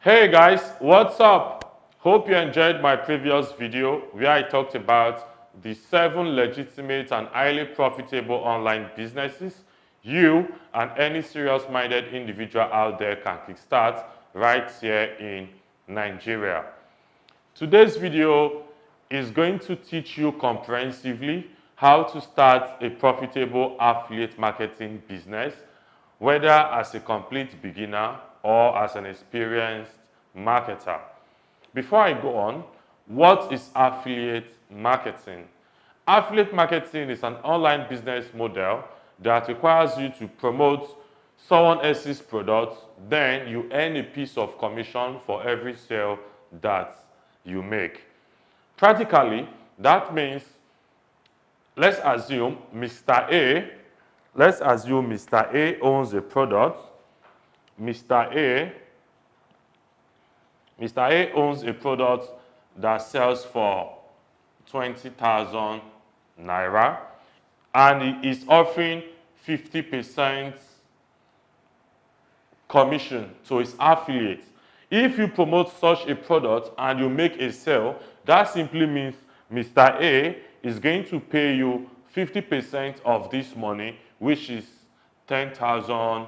Hey guys, what's up? Hope you enjoyed my previous video where I talked about the 7 legitimate and highly profitable online businesses you and any serious-minded individual out there can kickstart right here in Nigeria. Today's video is going to teach you comprehensively how to start a profitable affiliate marketing business, whether as a complete beginner or as an experienced marketer. Before I go on, what is affiliate marketing? Affiliate marketing is an online business model that requires you to promote someone else's product, then you earn a piece of commission for every sale that you make. Practically, that means let's assume Mr. A owns a product. Mr. A owns a product that sells for 20,000 naira and he is offering 50% commission to his affiliates. If you promote such a product and you make a sale, that simply means Mr. A is going to pay you 50% of this money, which is 10,000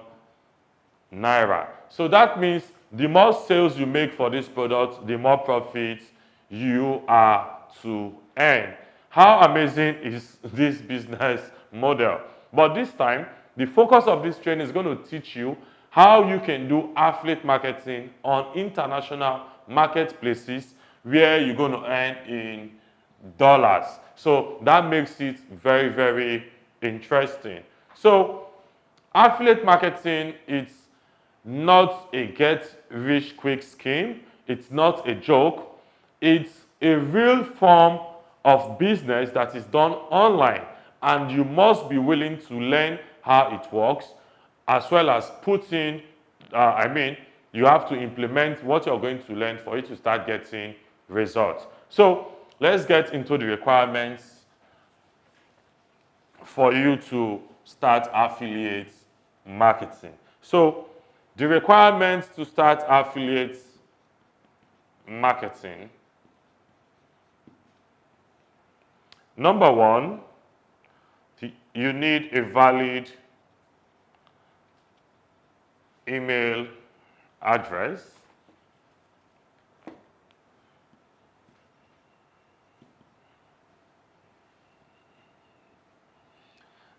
naira. So that means the more sales you make for this product, the more profits you are to earn. How amazing is this business model? But this time, the focus of this training is going to teach you how you can do affiliate marketing on international marketplaces where you're going to earn in dollars. So that makes it very, very interesting. So affiliate marketing, it's not a get-rich-quick scheme. It's not a joke. It's a real form of business that is done online, and you must be willing to learn how it works, as well as you have to implement what you're going to learn for you to start getting results. So let's get into the requirements for you to start affiliate marketing. So the requirements to start affiliate marketing. Number one, you need a valid email address.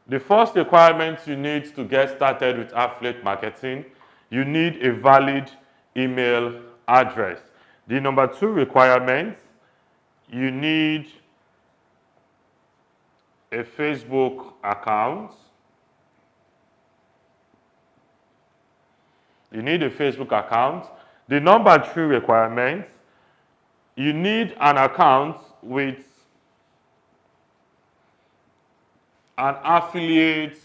The first requirement you need to get started with affiliate marketing, you need a valid email address. The number 2 requirement, you need a Facebook account. You need a Facebook account. The number 3 requirement, you need an account with an affiliate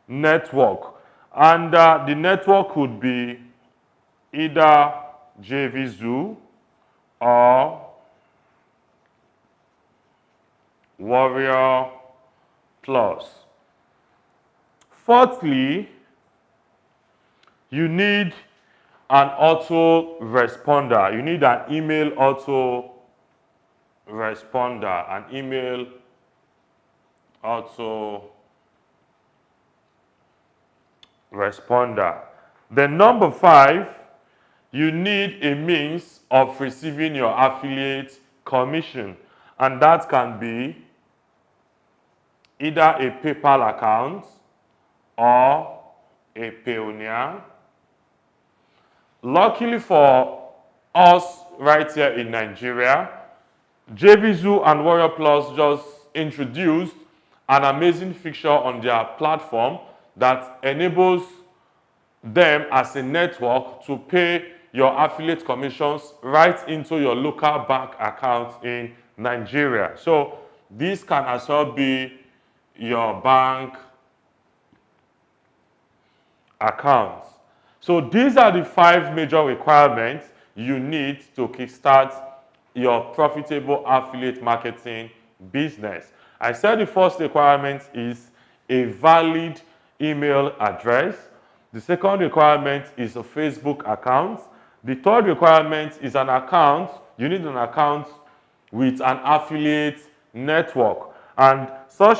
network, and the network could be either JVZoo or Warrior Plus. Fourthly, you need an autoresponder. You need an email autoresponder, an email autoresponder. Then number 5, you need a means of receiving your affiliate commission, and that can be either a PayPal account or a Payoneer. Luckily for us right here in Nigeria, JVZoo and Warrior Plus just introduced an amazing feature on their platform that enables them as a network to pay your affiliate commissions right into your local bank account in Nigeria. So this can as well be your bank account. So these are the 5 major requirements you need to kickstart your profitable affiliate marketing business. I said the first requirement is a valid email address. The second requirement is a Facebook account. The third requirement is an account. You need an account with an affiliate network. And such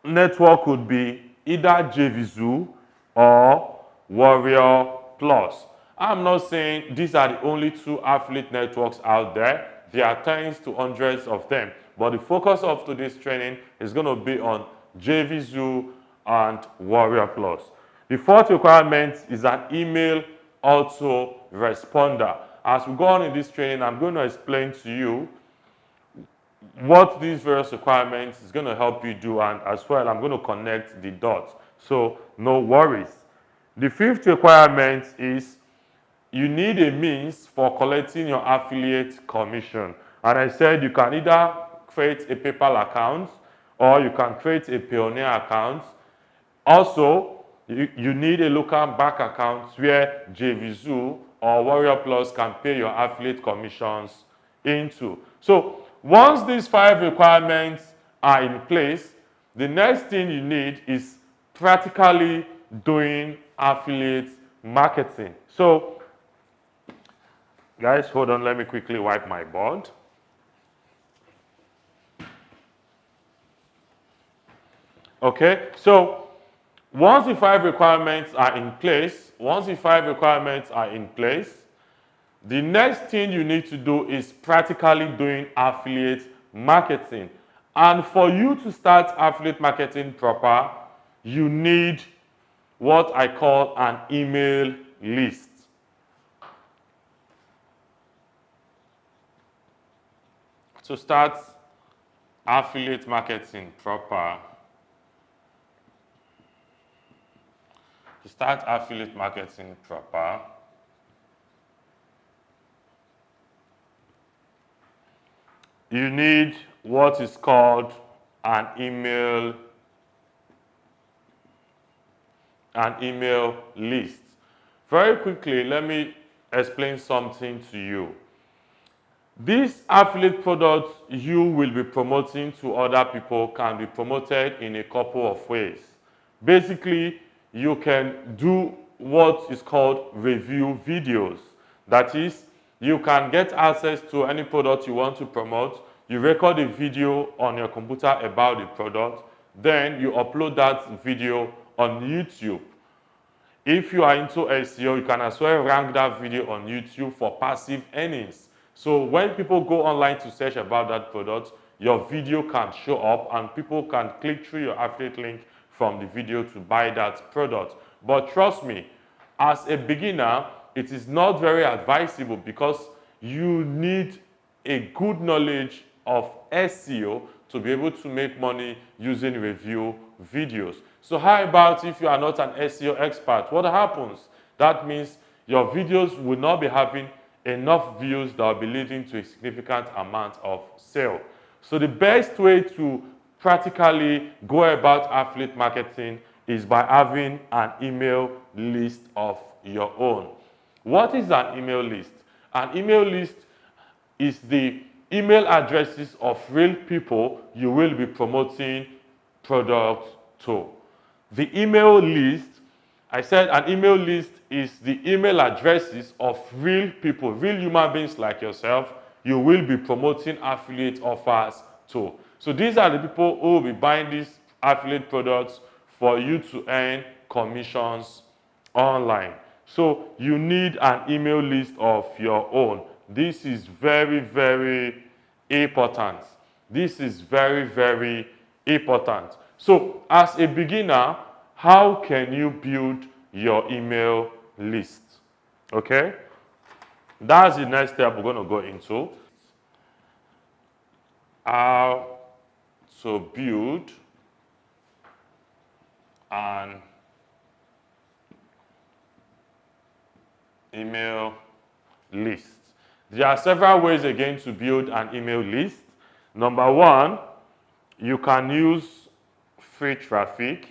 network could be either JVZoo or Warrior Plus. I'm not saying these are the only two affiliate networks out there. There are tens to hundreds of them. But the focus of today's training is going to be on JVZoo and Warrior Plus. The fourth requirement is an email autoresponder. As we go on in this training, I'm going to explain to you what these various requirements is going to help you do, and as well I'm going to connect the dots, so no worries. The fifth requirement is you need a means for collecting your affiliate commission, and I said you can either create a PayPal account or you can create a Pioneer account. Also, you need a local bank account where JVZoo or Warrior Plus can pay your affiliate commissions into. So once these 5 requirements are in place, the next thing you need is practically doing affiliate marketing. So guys, hold on, let me quickly wipe my board. Okay, so once the 5 requirements are in place, the next thing you need to do is practically doing affiliate marketing. And for you to start affiliate marketing proper, you need what I call an email list. To start affiliate marketing proper, you need what is called an email list. Very quickly, let me explain something to you. These affiliate products you will be promoting to other people can be promoted in a couple of ways. Basically, you can do what is called review videos. That is, you can get access to any product you want to promote. You record a video on your computer about the product, then you upload that video on YouTube. If you are into SEO, you can as well rank that video on YouTube for passive earnings. So when people go online to search about that product, your video can show up and people can click through your affiliate link from the video to buy that product. But trust me, as a beginner, it is not very advisable because you need a good knowledge of SEO to be able to make money using review videos. So how about if you are not an SEO expert? What happens? That means your videos will not be having enough views that will be leading to a significant amount of sale. So the best way to practically go about affiliate marketing is by having an email list of your own. What is an email list? An email list is the email addresses of real people you will be promoting products to. The email list, I said an email list is the email addresses of real people, real human beings like yourself, you will be promoting affiliate offers to. So these are the people who will be buying these affiliate products for you to earn commissions online. So you need an email list of your own. This is very, very important. This is very, very important. So as a beginner, how can you build your email list? Okay? That's the next step we're going to go into. How to build an email list. There are several ways again to build an email list. Number one, you can use free traffic.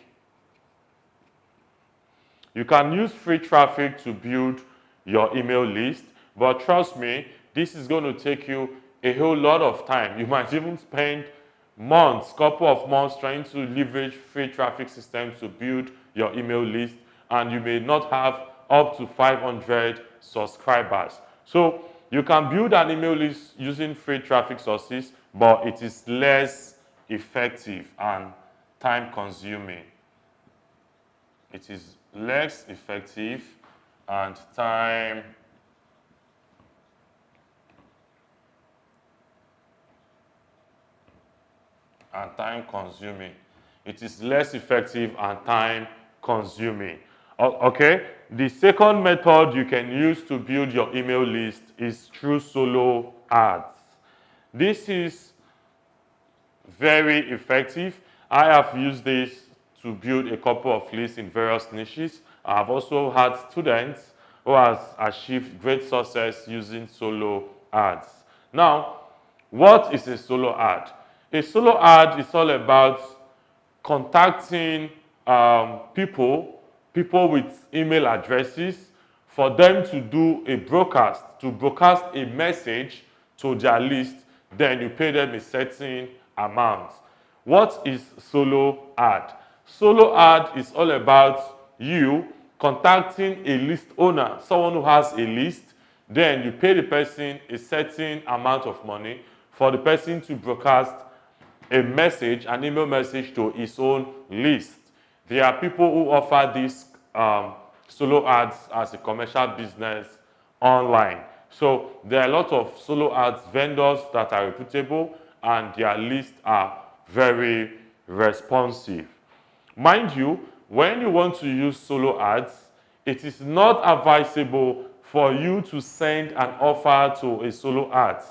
You can use free traffic to build your email list, but trust me, this is going to take you a whole lot of time. You might even spend months, couple of months trying to leverage free traffic systems to build your email list, and you may not have up to 500 subscribers. So you can build an email list using free traffic sources, but it is less effective and time consuming. It is less effective and time consuming. It is less effective and time consuming. Okay, the second method you can use to build your email list is through solo ads. This is very effective. I have used this to build a couple of lists in various niches. I have also had students who have achieved great success using solo ads. Now, what is a solo ad? A solo ad is all about contacting people with email addresses for them to do a broadcast, to broadcast a message to their list. Then you pay them a certain amount. What is solo ad? Solo ad is all about you contacting a list owner, someone who has a list. Then you pay the person a certain amount of money for the person to broadcast a message, an email message to his own list. There are people who offer these solo ads as a commercial business online. So there are a lot of solo ads vendors that are reputable and their lists are very responsive. Mind you, when you want to use solo ads, it is not advisable for you to send an offer to a solo ad.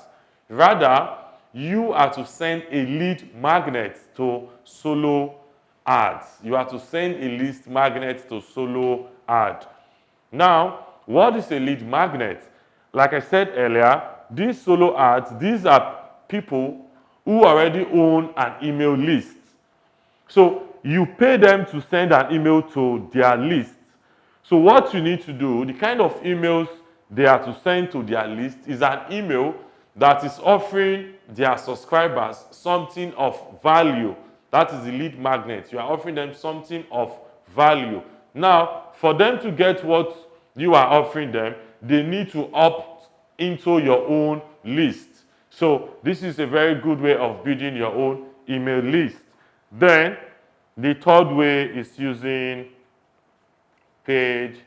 Rather, you are to send a lead magnet to solo ads. You are to send a lead magnet to solo ad. Now, what is a lead magnet? Like I said earlier, these solo ads, these are people who already own an email list. So you pay them to send an email to their list. So what you need to do, the kind of emails they are to send to their list is an email that is offering their subscribers something of value. That is the lead magnet. You are offering them something of value. Now, for them to get what you are offering them, they need to opt into your own list. So this is a very good way of building your own email list. Then the third way is using paid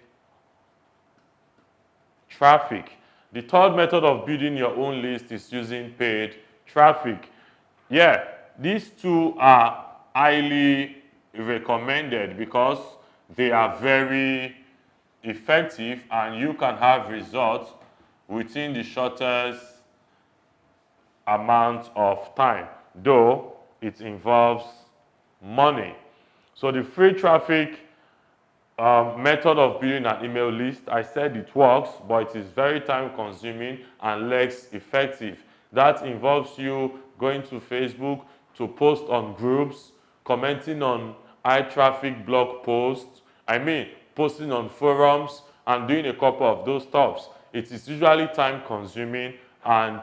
traffic. The third method of building your own list is using paid traffic. Yeah, these two are highly recommended because they are very effective and you can have results within the shortest amount of time, though it involves money. So the free traffic method of building an email list, I said it works, but it is very time consuming and less effective. That involves you going to Facebook to post on groups, commenting on high traffic blog posts, posting on forums and doing a couple of those stuffs. It is usually time consuming and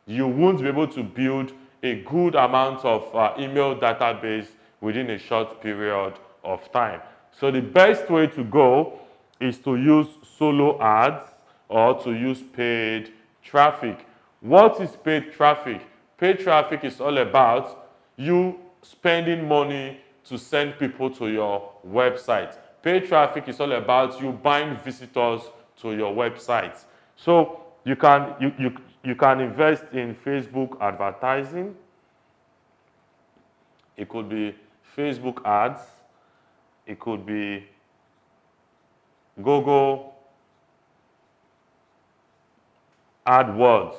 you won't be able to build a good amount of email database within a short period of time. So the best way to go is to use solo ads or to use paid traffic. What is paid traffic? Paid traffic is all about you spending money to send people to your website. Paid traffic is all about you buying visitors to your website. So you can invest in Facebook advertising. It could be Facebook ads. It could be Google AdWords.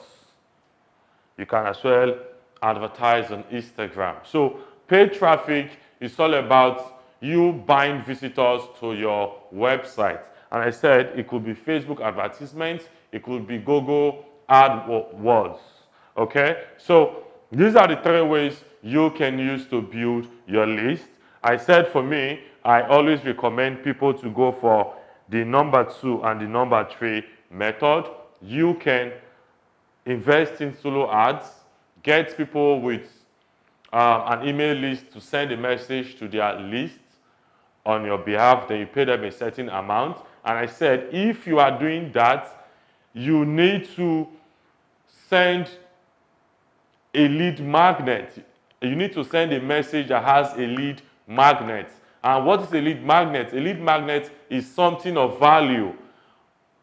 You can as well advertise on Instagram. So paid traffic is all about you buying visitors to your website. And I said it could be Facebook advertisements, it could be Google AdWords. Okay? So these are the three ways you can use to build your list. I said for me, I always recommend people to go for the number 2 and the number 3 method. You can invest in solo ads, get people with an email list to send a message to their list on your behalf, then you pay them a certain amount. And I said, if you are doing that, you need to send a lead magnet. You need to send a message that has a lead magnet. And what is a lead magnet? A lead magnet is something of value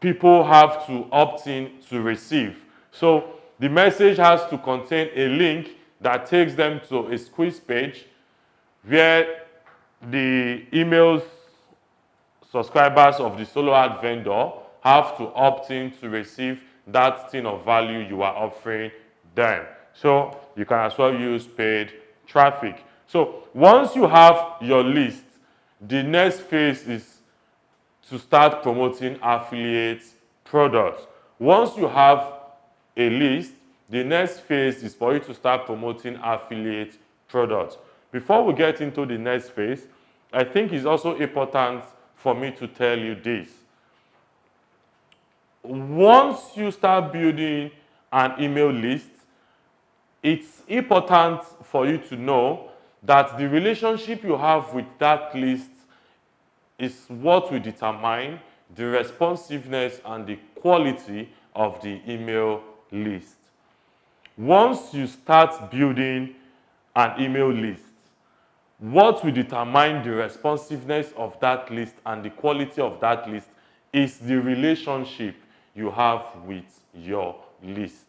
people have to opt in to receive. So the message has to contain a link that takes them to a squeeze page where the emails subscribers of the solo ad vendor have to opt in to receive that thing of value you are offering them. So you can as well use paid traffic. So once you have your list, the next phase is to start promoting affiliate products. Once you have a list, the next phase is for you to start promoting affiliate products. Before we get into the next phase, I think it's also important for me to tell you this. Once you start building an email list, it's important for you to know that the relationship you have with that list is what will determine the responsiveness and the quality of the email list. Once you start building an email list, what will determine the responsiveness of that list and the quality of that list is the relationship you have with your list.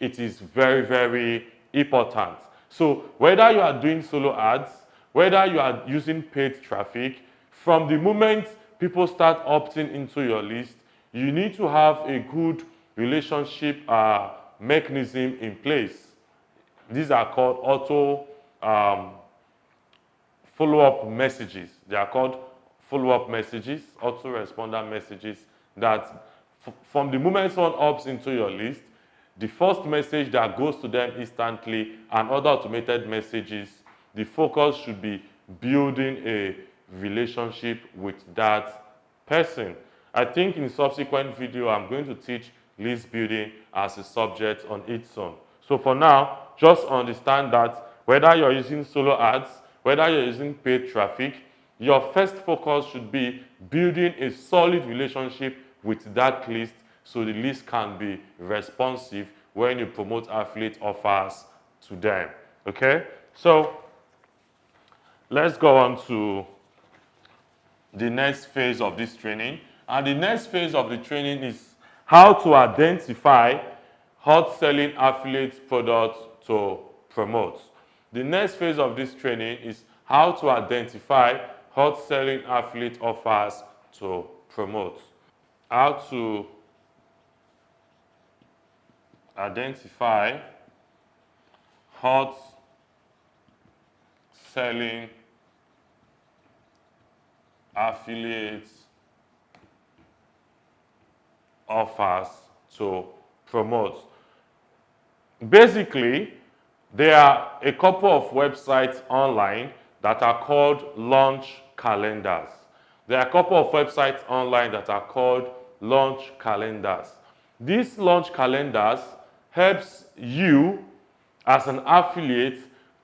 It is very, very important. So whether you are doing solo ads, whether you are using paid traffic, from the moment people start opting into your list, you need to have a good relationship mechanism in place. These are called auto follow-up messages. They are called follow-up messages, autoresponder messages that from the moment someone opts into your list, the first message that goes to them instantly and other automated messages, the focus should be building a relationship with that person. I think in subsequent video, I'm going to teach list building as a subject on its own. So for now, just understand that whether you're using solo ads, whether you're using paid traffic, your first focus should be building a solid relationship with that list so the list can be responsive when you promote affiliate offers to them. Okay? So let's go on to the next phase of this training. And the next phase of the training is how to identify hot selling affiliate products to promote. The next phase of this training is how to identify hot selling affiliate offers to promote. How to identify hot selling affiliate offers to promote. Basically, there are a couple of websites online that are called launch calendars. There are a couple of websites online that are called launch calendars. These launch calendars helps you as an affiliate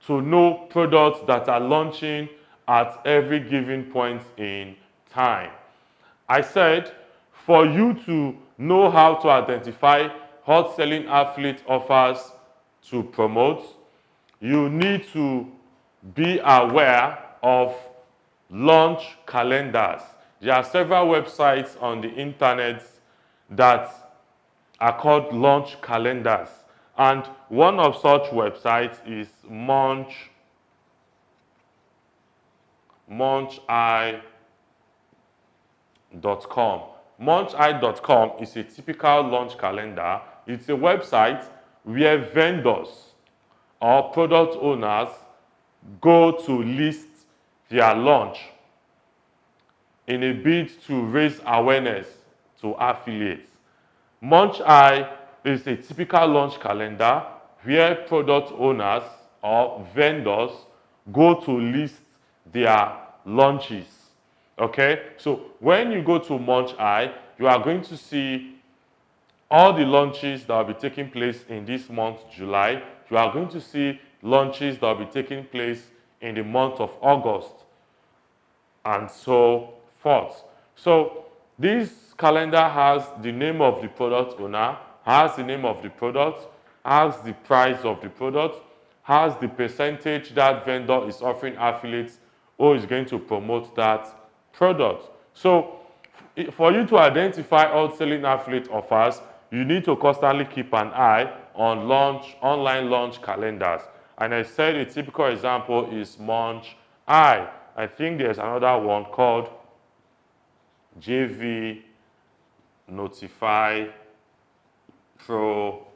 to know products that are launching at every given point in time. I said for you to know how to identify hot selling affiliate offers to promote, you need to be aware of launch calendars. There are several websites on the internet that are called launch calendars. And one of such websites is muncheye.com. Muncheye.com is a typical launch calendar. It's a website where vendors or product owners go to list their launch in a bid to raise awareness to affiliates. Muncheye is a typical launch calendar where product owners or vendors go to list their launches. Okay, so when you go to Muncheye, you are going to see all the launches that will be taking place in this month, July, you are going to see launches that will be taking place in the month of August and so forth. So this calendar has the name of the product owner, has the name of the product, has the price of the product, has the percentage that vendor is offering affiliates or is going to promote that product. So for you to identify outselling affiliate offers, you need to constantly keep an eye on online launch calendars. And I said a typical example is Munch I. I think there's another one called JV Notify Pro.com.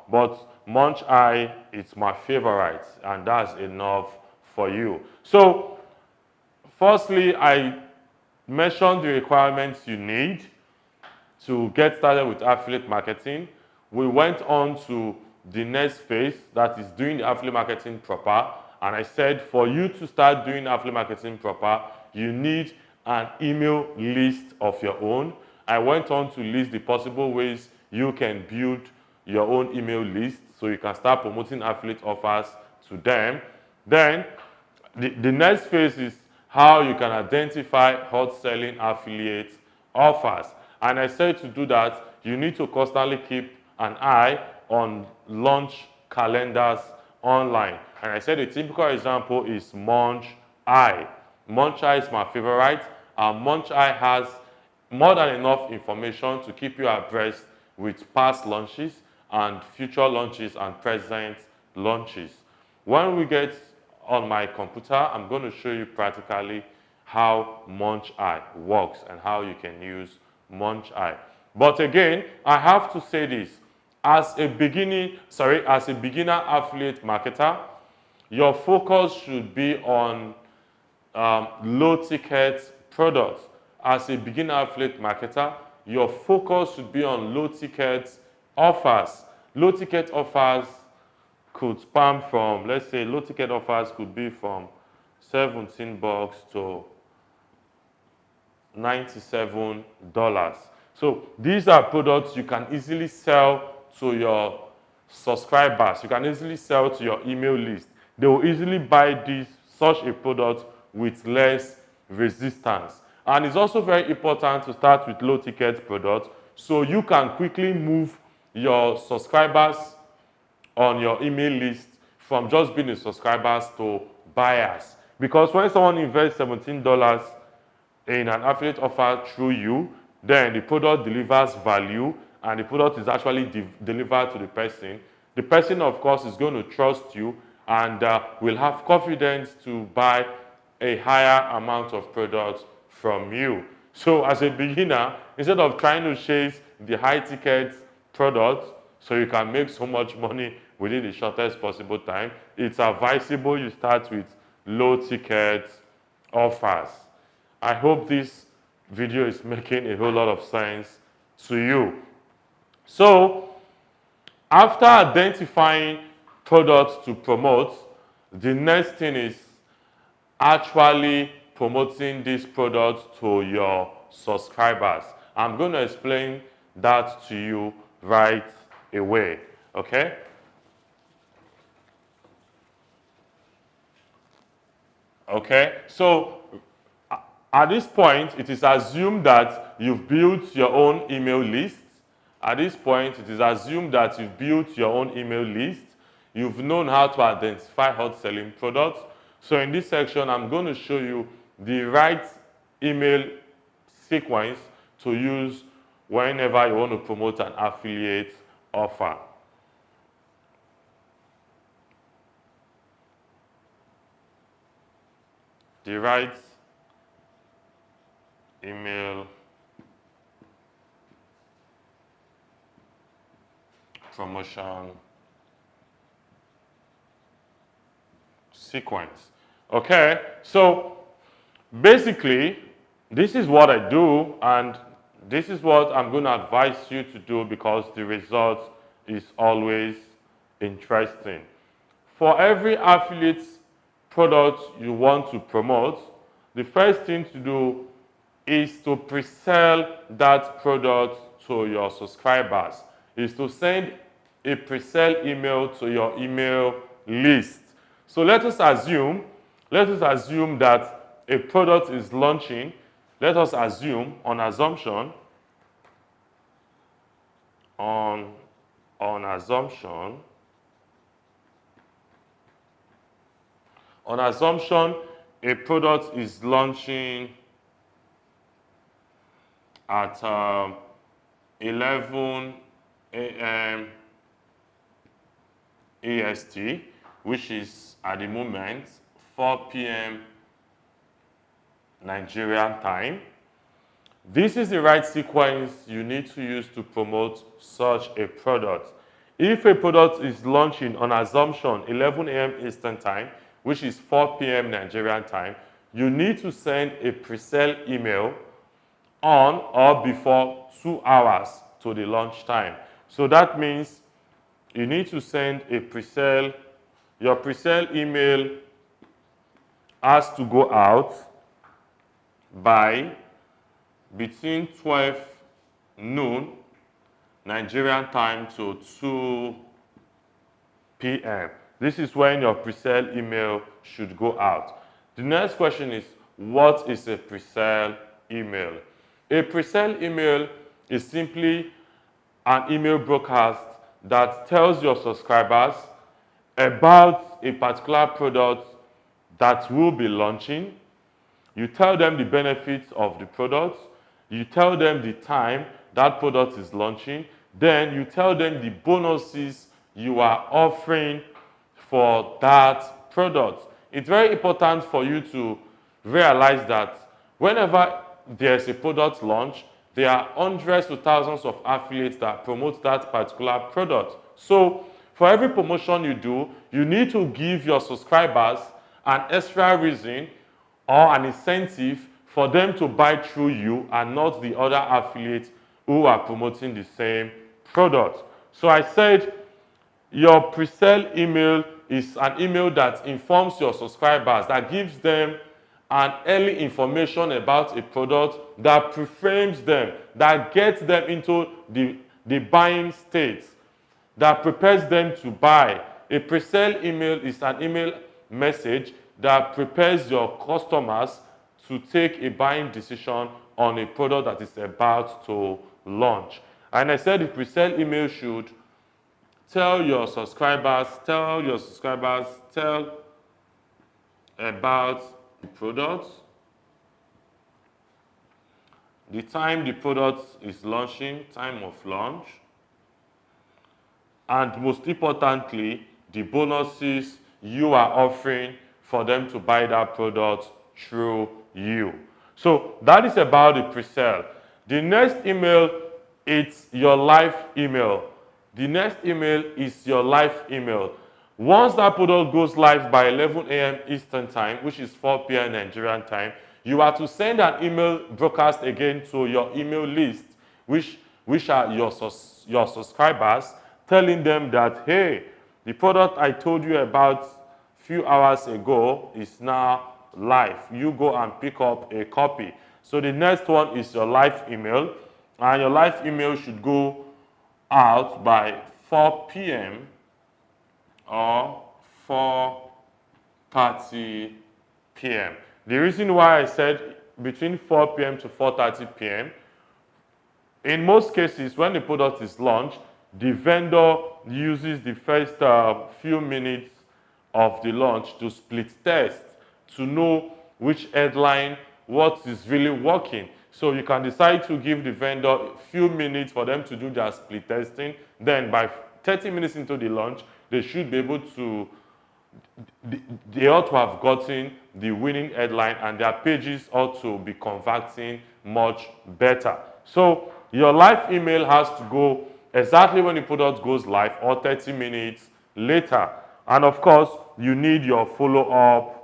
But Munch I is my favorite, and that's enough for you. So, firstly, I mentioned the requirements you need to get started with affiliate marketing. We went on to the next phase, that is doing the affiliate marketing proper. And I said for you to start doing affiliate marketing proper, you need an email list of your own. I went on to list the possible ways you can build your own email list so you can start promoting affiliate offers to them. Then the next phase is how you can identify hot selling affiliate offers. And I said to do that, you need to constantly keep an eye on launch calendars online. And I said a typical example is Munch I. Munch I is my favorite. Munch I has more than enough information to keep you abreast with past launches and future launches and present launches. When we get on my computer, I'm going to show you practically how Munch I works and how you can use Munch I. But again, I have to say this. As a beginner affiliate marketer, your focus should be on low-ticket products. As a beginner affiliate marketer, your focus should be on low-ticket offers. Low-ticket offers could span from, let's say, low-ticket offers could be from $17 to $97. So these are products you can easily sell to your subscribers. You can easily sell to your email list. They will easily buy such a product with less resistance. And it's also very important to start with low ticket products so you can quickly move your subscribers on your email list from just being a subscribers to buyers. Because when someone invests $17 in an affiliate offer through you, then the product delivers value and the product is actually delivered to the person. The person, of course, is going to trust you and will have confidence to buy a higher amount of products from you. So as a beginner, instead of trying to chase the high ticket products so you can make so much money within the shortest possible time, it's advisable you start with low ticket offers. I hope this video is making a whole lot of sense to you. So after identifying products to promote, the next thing is actually promoting these products to your subscribers. I'm going to explain that to you right away, okay? Okay, so at this point, it is assumed that you've built your own email list. At this point, it is assumed that you've built your own email list. You've known how to identify hot selling products. So in this section, I'm going to show you the right email sequence to use whenever you want to promote an affiliate offer. The right email promotion sequence. Okay, so basically, this is what I do, and this is what I'm going to advise you to do because the result is always interesting. For every affiliate product you want to promote, the first thing to do is to pre-sell that product to your subscribers is to send a pre-sale email to your email list. So let us assume that a product is launching. Let us assume, on assumption, a product is launching at 11 a.m. EST, which is at the moment 4 p.m. Nigerian time. This is the right sequence you need to use to promote such a product. If a product is launching on assumption 11 a.m. Eastern time, which is 4 p.m. Nigerian time, you need to send a pre-sale email on or before 2 hours to the launch time. So that means you need to send a pre-sale. Your pre-sale email has to go out by between 12 noon Nigerian time to 2 p.m. This is when your pre-sale email should go out. The next question is, what is a pre-sale email? A pre-sale email is simply an email broadcast that tells your subscribers about a particular product that will be launching. You tell them the benefits of the product. You tell them the time that product is launching. Then you tell them the bonuses you are offering for that product. It's very important for you to realize that whenever there's a product launch, there are hundreds to thousands of affiliates that promote that particular product. So for every promotion you do, you need to give your subscribers an extra reason or an incentive for them to buy through you and not the other affiliates who are promoting the same product. So I said your pre-sale email is an email that informs your subscribers, that gives them an early information about a product, that preframes them, that gets them into the buying state, that prepares them to buy. A pre-sale email is an email message that prepares your customers to take a buying decision on a product that is about to launch. And I said the pre-sale email should tell your subscribers about the product, the time the product is launching, time of launch, and most importantly, the bonuses you are offering for them to buy that product through you. So that is about the pre-sale. The next email is your live email. The next email is your live email. Once that product goes live by 11 a.m. Eastern time, which is 4 p.m. Nigerian time, you are to send an email broadcast again to your email list, which are your subscribers, telling them that, hey, the product I told you about a few hours ago is now live. You go and pick up a copy. So the next one is your live email, and your live email should go out by 4 p.m. or 4:30 p.m. The reason why I said between 4 p.m. to 4:30 p.m., in most cases, when the product is launched, the vendor uses the first few minutes of the launch to split test to know which headline, what is really working. So you can decide to give the vendor a few minutes for them to do their split testing. Then by 30 minutes into the launch, they should be able to, they ought to have gotten the winning headline, and their pages ought to be converting much better. So your live email has to go exactly when the product goes live or 30 minutes later. And of course, you need your follow-up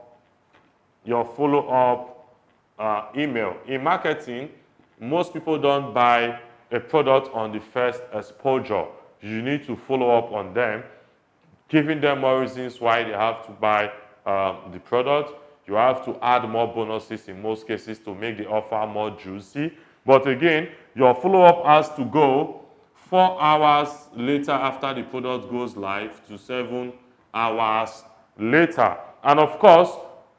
email. In marketing, most people don't buy a product on the first exposure. You need to follow up on them, giving them more reasons why they have to buy the product. You have to add more bonuses in most cases to make the offer more juicy. But again, your follow-up has to go 4 hours later after the product goes live to 7 hours later. And of course,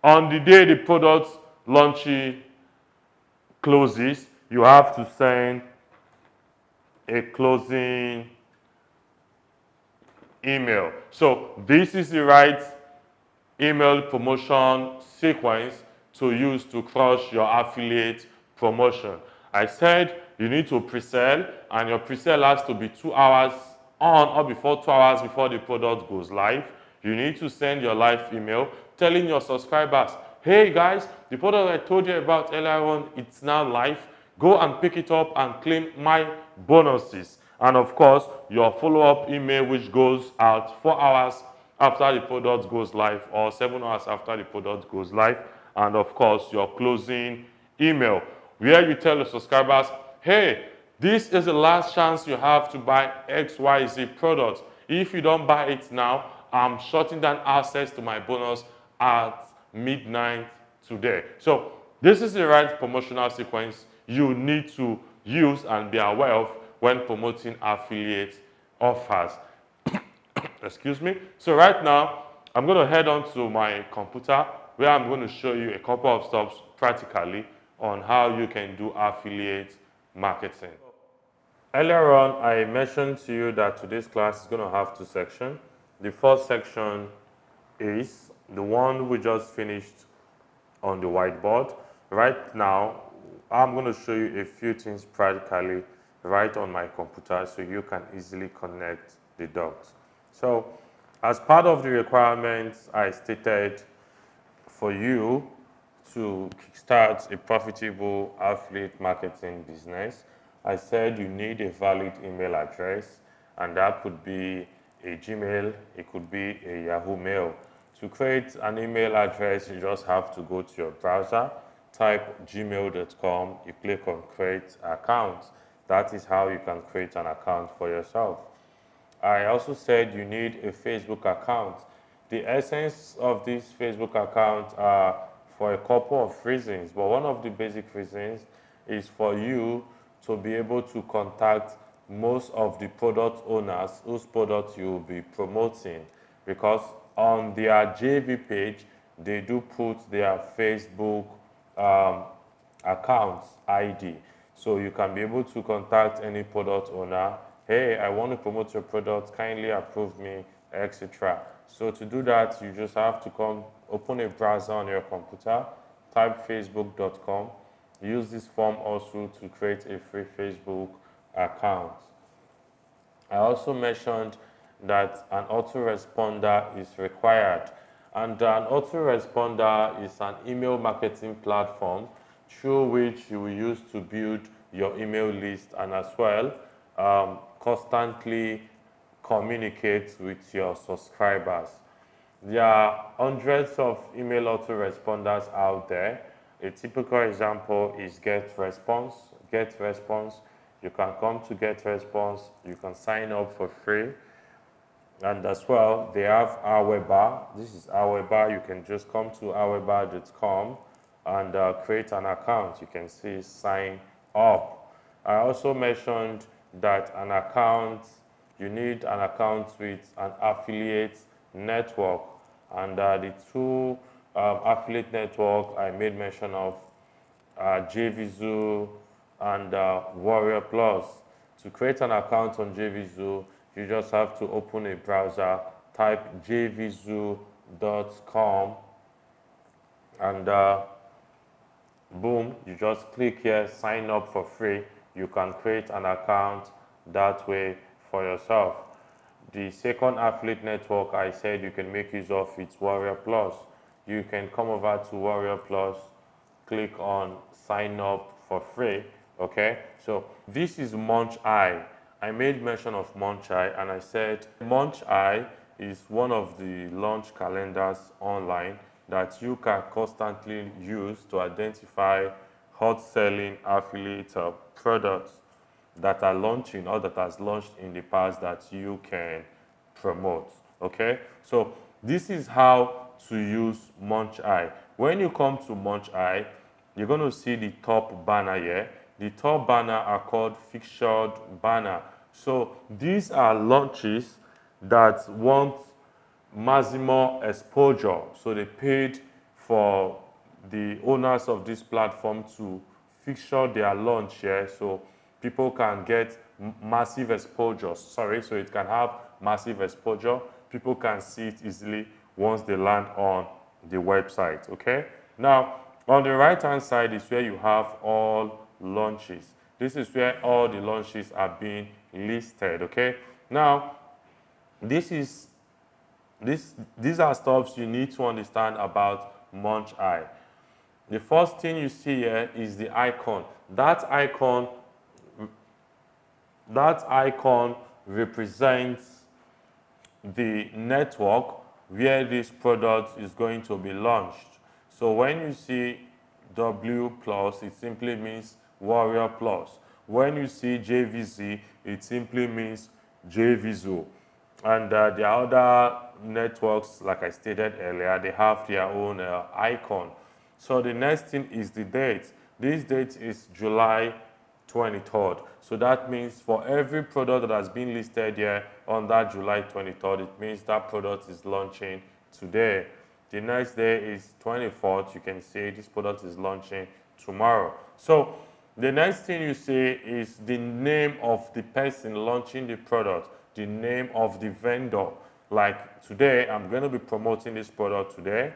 on the day the product launching closes, you have to send a closing email. So this is the right email promotion sequence to use to crush your affiliate promotion. I said you need to pre-sell, and your pre-sale has to be 2 hours on or before 2 hours before the product goes live. You need to send your live email telling your subscribers, hey guys, the product I told you about earlier on, it's now live. Go and pick it up and claim my bonuses. And of course, your follow-up email, which goes out 4 hours after the product goes live or 7 hours after the product goes live. And of course, your closing email, where you tell the subscribers, hey, this is the last chance you have to buy XYZ product. If you don't buy it now, I'm shutting down access to my bonus at midnight today. So this is the right promotional sequence you need to use and be aware of when promoting affiliate offers. Excuse me. So right now, I'm going to head on to my computer where I'm going to show you a couple of steps practically on how you can do affiliate marketing. Earlier on, I mentioned to you that today's class is going to have 2 sections. The first section is the one we just finished on the whiteboard. Right now, I'm going to show you a few things practically right on my computer so you can easily connect the dots. So, as part of the requirements I stated for you to start a profitable affiliate marketing business, I said you need a valid email address, and that could be a Gmail, it could be a Yahoo Mail. To create an email address, you just have to go to your browser, type gmail.com, you click on create account. That is how you can create an account for yourself. I also said you need a Facebook account. The essence of this Facebook account are for a couple of reasons, but one of the basic reasons is for you to be able to contact most of the product owners whose product you will be promoting, because on their JV page, they do put their Facebook account ID. So you can be able to contact any product owner, hey, I want to promote your product, kindly approve me, etc. So to do that, you just have to come open a browser on your computer, type facebook.com, use this form also to create a free Facebook account. I also mentioned that an autoresponder is required, and an autoresponder is an email marketing platform through which you will use to build your email list and as well constantly communicate with your subscribers. There are hundreds of email autoresponders out there. A typical example is GetResponse. GetResponse, you can come to GetResponse, you can sign up for free. And as well, they have Aweber. This is Aweber. You can just come to aweber.com and create an account. You can see sign up. I also mentioned that you need an account with an affiliate network. And the 2 affiliate network I made mention of JVZoo and Warrior Plus. To create an account on JVZoo, you just have to open a browser, type jvzoo.com, and boom, you just click here, sign up for free. You can create an account that way for yourself. The second affiliate network I said you can make use of is Warrior Plus. You can come over to Warrior Plus, click on sign up for free. Okay, so this is Munch Eye. I made mention of Munch Eye, and I said Munch Eye is one of the launch calendars online that you can constantly use to identify hot selling affiliate products that are launching or that has launched in the past that you can promote. Okay, so this is how to use Munch Eye. When you come to Munch Eye, you're going to see the top banner here. the top banner are called featured banner. So these are launches that want maximum exposure. So they paid for the owners of this platform to feature their launch here so people can get massive exposure. Sorry, so it can have massive exposure. People can see it easily once they land on the website, okay? Now, on the right-hand side is where you have all launches. This is where all the launches are being listed, okay? Now, these are stuffs you need to understand about Munch Eye. The first thing you see here is the icon. That icon represents the network where this product is going to be launched. So when you see W plus, it simply means Warrior Plus. When you see JVZ, it simply means JVZO. And there are other networks, like I stated earlier, they have their own icon. So the next thing is the date. This date is July 23rd. So that means for every product that has been listed here on that July 23rd, it means that product is launching today. The next day is 24th. You can say this product is launching tomorrow. So the next thing you see is the name of the person launching the product, the name of the vendor. Like today, I'm going to be promoting this product today.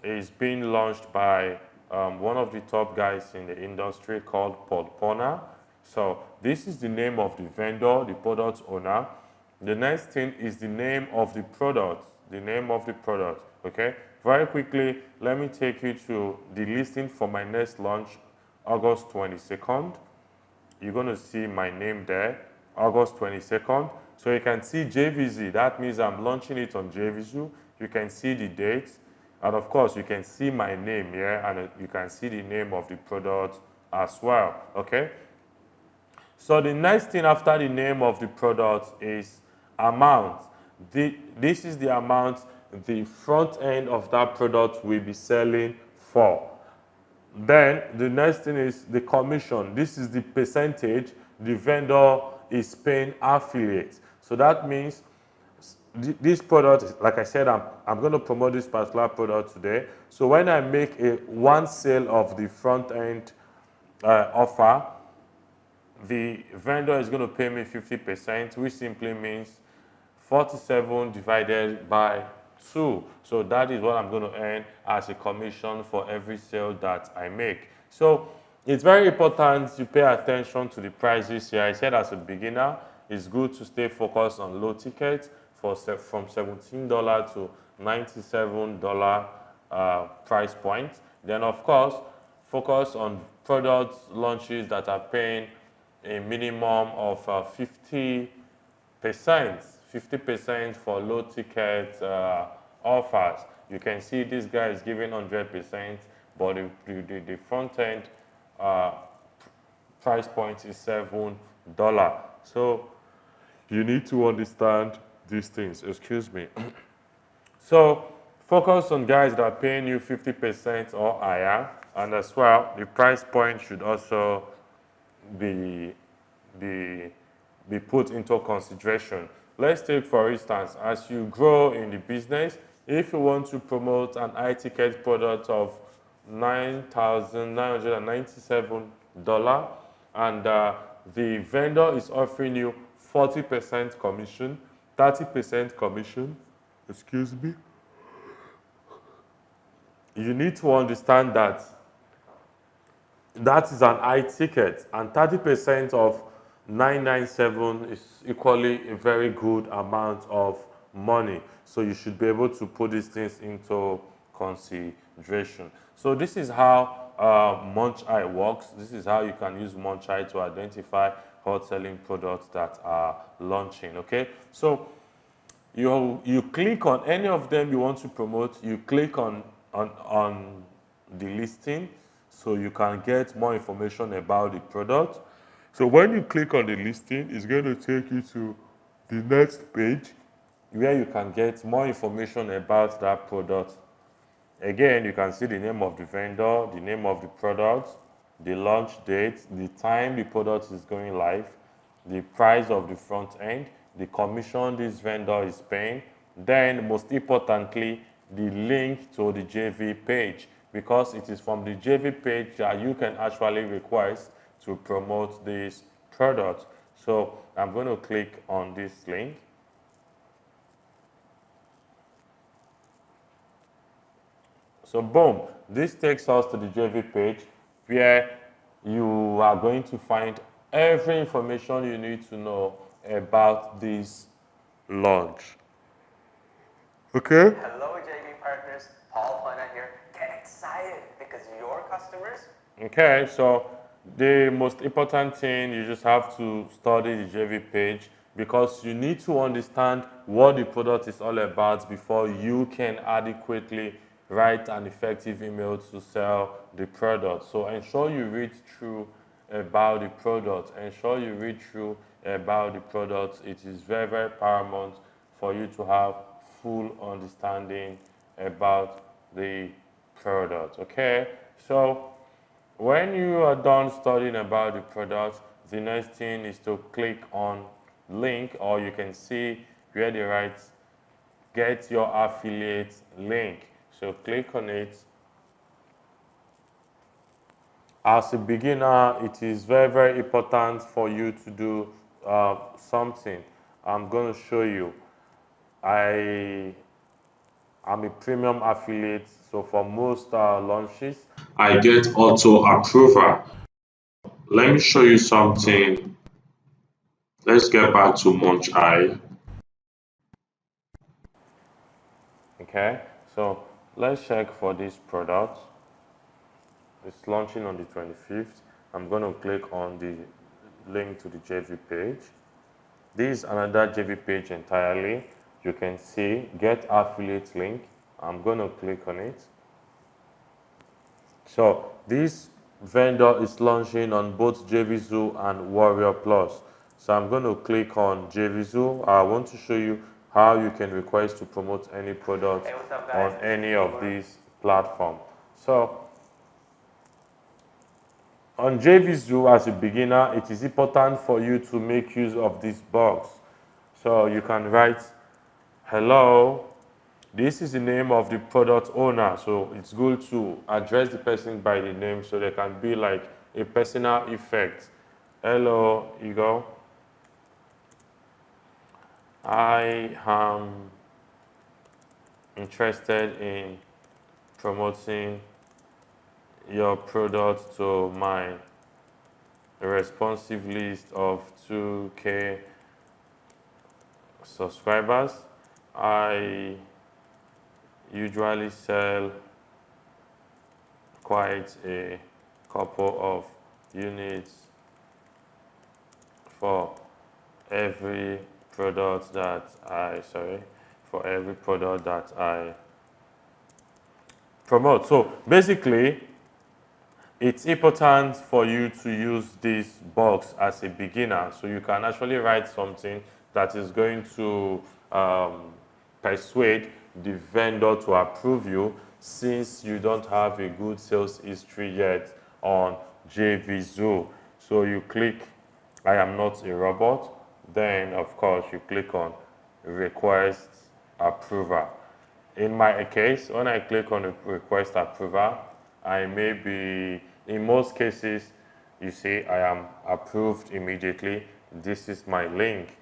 It's being launched by one of the top guys in the industry called Podpona. So this is the name of the vendor, the product owner. The next thing is the name of the product, okay? Very quickly, let me take you to the listing for my next launch, August 22nd. You're going to see my name there, August 22nd. So you can see JVZ, that means I'm launching it on JVZ. You can see the date. And of course, you can see my name here, and you can see the name of the product as well, okay? So the next thing after the name of the product is amount. This is the amount the front end of that product will be selling for. Then the next thing is the commission. This is the percentage the vendor is paying affiliates. So that means this product, like I said, I'm going to promote this particular product today. So when I make one sale of the front end offer, the vendor is going to pay me 50%, which simply means 47 divided by 2. So that is what I'm going to earn as a commission for every sale that I make. So it's very important to pay attention to the prices here. I said as a beginner, it's good to stay focused on low tickets from $17 to $97 price point. Then of course, focus on product launches that are paying a minimum of 50% for low ticket offers. You can see this guy is giving 100%, but the front end price point is $7. So you need to understand these things, excuse me. So focus on guys that are paying you 50% or higher, and as well, the price point should also be put into consideration. Let's take, for instance, as you grow in the business, if you want to promote an high ticket product of $9,997 and the vendor is offering you 40% commission, 30% commission, excuse me, you need to understand that that is an high ticket, and 30% of 997 is equally a very good amount of money. So you should be able to put these things into consideration. So this is how Munch Eye works. This is how you can use Munch Eye to identify hot selling products that are launching, okay? So you click on any of them you want to promote, you click on the listing so you can get more information about the product. So when you click on the listing, it's going to take you to the next page where you can get more information about that product. Again, you can see the name of the vendor, the name of the product, the launch date, the time the product is going live, the price of the front end, the commission this vendor is paying, then most importantly, the link to the JV page, because it is from the JV page that you can actually request to promote this product. So I'm going to click on this link. So boom, this takes us to the JV page where you are going to find every information you need to know about this launch. Okay? Hello, JV partners. Paul Plana here. Get excited because your customers. Okay, so the most important thing, you just have to study the JV page because you need to understand what the product is all about before you can adequately write an effective email to sell the product. So ensure you read through about the product. Ensure you read through about the product. It is very, very paramount for you to have full understanding about the product. Okay, so when you are done studying about the product, the next thing is to click on link, or you can see where they write get your affiliate link. So click on it. As a beginner, it is very, very important for you to do something. I'm going to show you. I'm a premium affiliate, so for most launches, I get auto approval. Let me show you something. Let's get back to Munch Eye. Okay, so let's check for this product. It's launching on the 25th. I'm going to click on the link to the JV page. This is another JV page entirely. You can see get affiliate link. I'm going to click on it. So this vendor is launching on both JVZoo and Warrior Plus. So I'm going to click on JVZoo. I want to show you how you can request to promote any product on any of these platforms. So on JVZoo, as a beginner, it is important for you to make use of this box. So you can write, hello, this is the name of the product owner, so it's good to address the person by the name so there can be like a personal effect. Hello, Igor. I am interested in promoting your product to my responsive list of 2K subscribers. I usually sell quite a couple of units for every product that I promote. So basically, it's important for you to use this box as a beginner, so you can actually write something that is going to persuade the vendor to approve you, since you don't have a good sales history yet on JVZoo. So you click I am not a robot, then of course you click on request approval. In my case, when I click on request approval, I may be, in most cases, you see I am approved immediately. This is my link.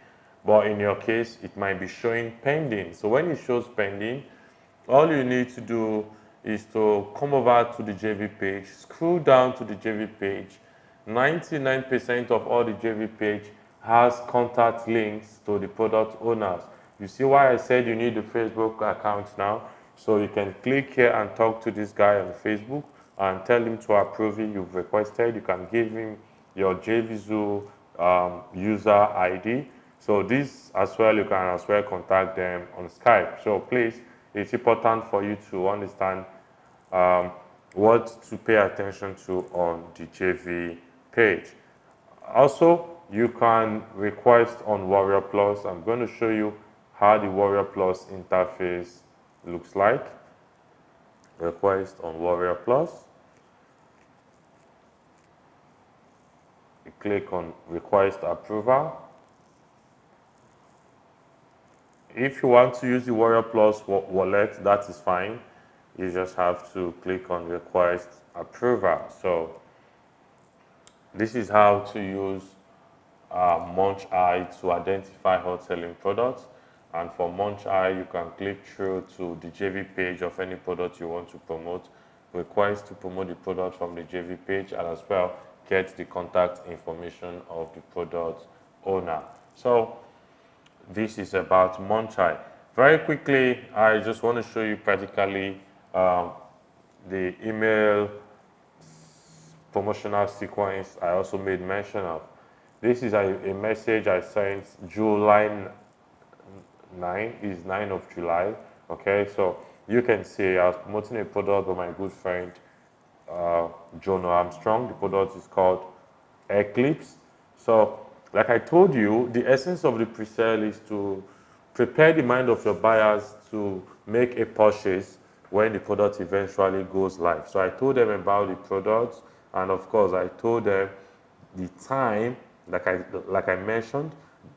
But in your case, it might be showing pending. So when it shows pending, all you need to do is to come over to the JV page, scroll down to the JV page. 99% of all the JV page has contact links to the product owners. You see why I said you need a Facebook account now? So you can click here and talk to this guy on Facebook and tell him to approve it you've requested. You can give him your JVZoo user ID. So this as well, you can as well contact them on Skype. So please, it's important for you to understand what to pay attention to on the JV page. Also, you can request on Warrior Plus. I'm going to show you how the Warrior Plus interface looks like. Request on Warrior Plus. click on request approval. If you want to use the Warrior Plus wallet, that is fine. You just have to click on request approval. So this is how to use Munch Eye to identify hot selling products. And for Munch Eye, you can click through to the JV page of any product you want to promote, request to promote the product from the JV page, and as well get the contact information of the product owner. So this is about Munch Eye. Very quickly, I just want to show you practically the email promotional sequence I also made mention of. This is a message I sent July 9, is 9 of July. Okay, so you can see I was promoting a product by my good friend John Armstrong. The product is called Eclipse. So like I told you, the essence of the pre-sale is to prepare the mind of your buyers to make a purchase when the product eventually goes live. So I told them about the product, and of course I told them the time, like I mentioned,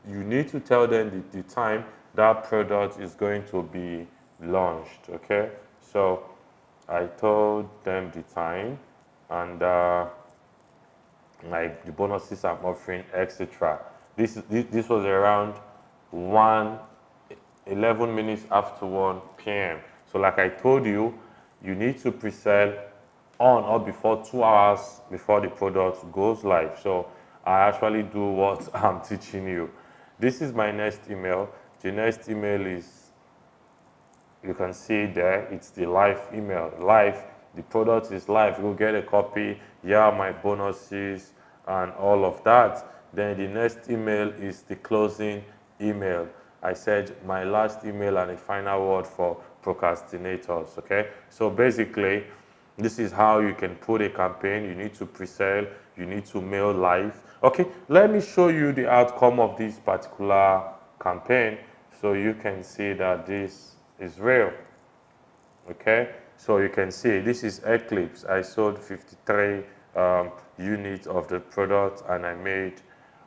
you need to tell them the time that product is going to be launched. Okay, so I told them the time and like the bonuses I'm offering, etc. This was around 11 minutes after 1 p.m. So like I told you, you need to pre-sell on or before 2 hours before the product goes live. So I actually do what I'm teaching you. This is my next email. The next email is, you can see there, it's the live email. Live, the product is live. Go get a copy. Here are my bonuses and all of that. Then the next email is the closing email. I said my last email and a final word for procrastinators. Okay, so basically, this is how you can put a campaign. You need to pre-sell, you need to mail live. Okay, let me show you the outcome of this particular campaign so you can see that this is real. Okay, so you can see this is Eclipse. I sold 53 units of the product and I made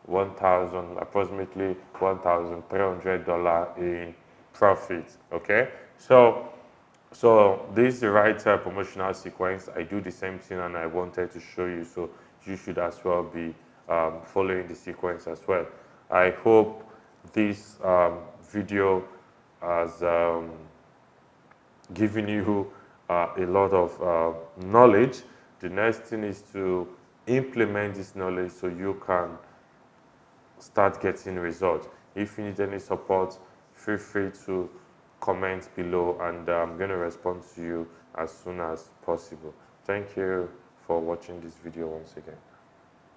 approximately $1,300 in profit. Okay, so this is the right promotional sequence. I do the same thing and I wanted to show you, so you should as well be following the sequence as well. I hope this video has given you a lot of knowledge. The next thing is to implement this knowledge so you can start getting results. If you need any support, feel free to comment below and I'm going to respond to you as soon as possible. Thank you for watching this video once again.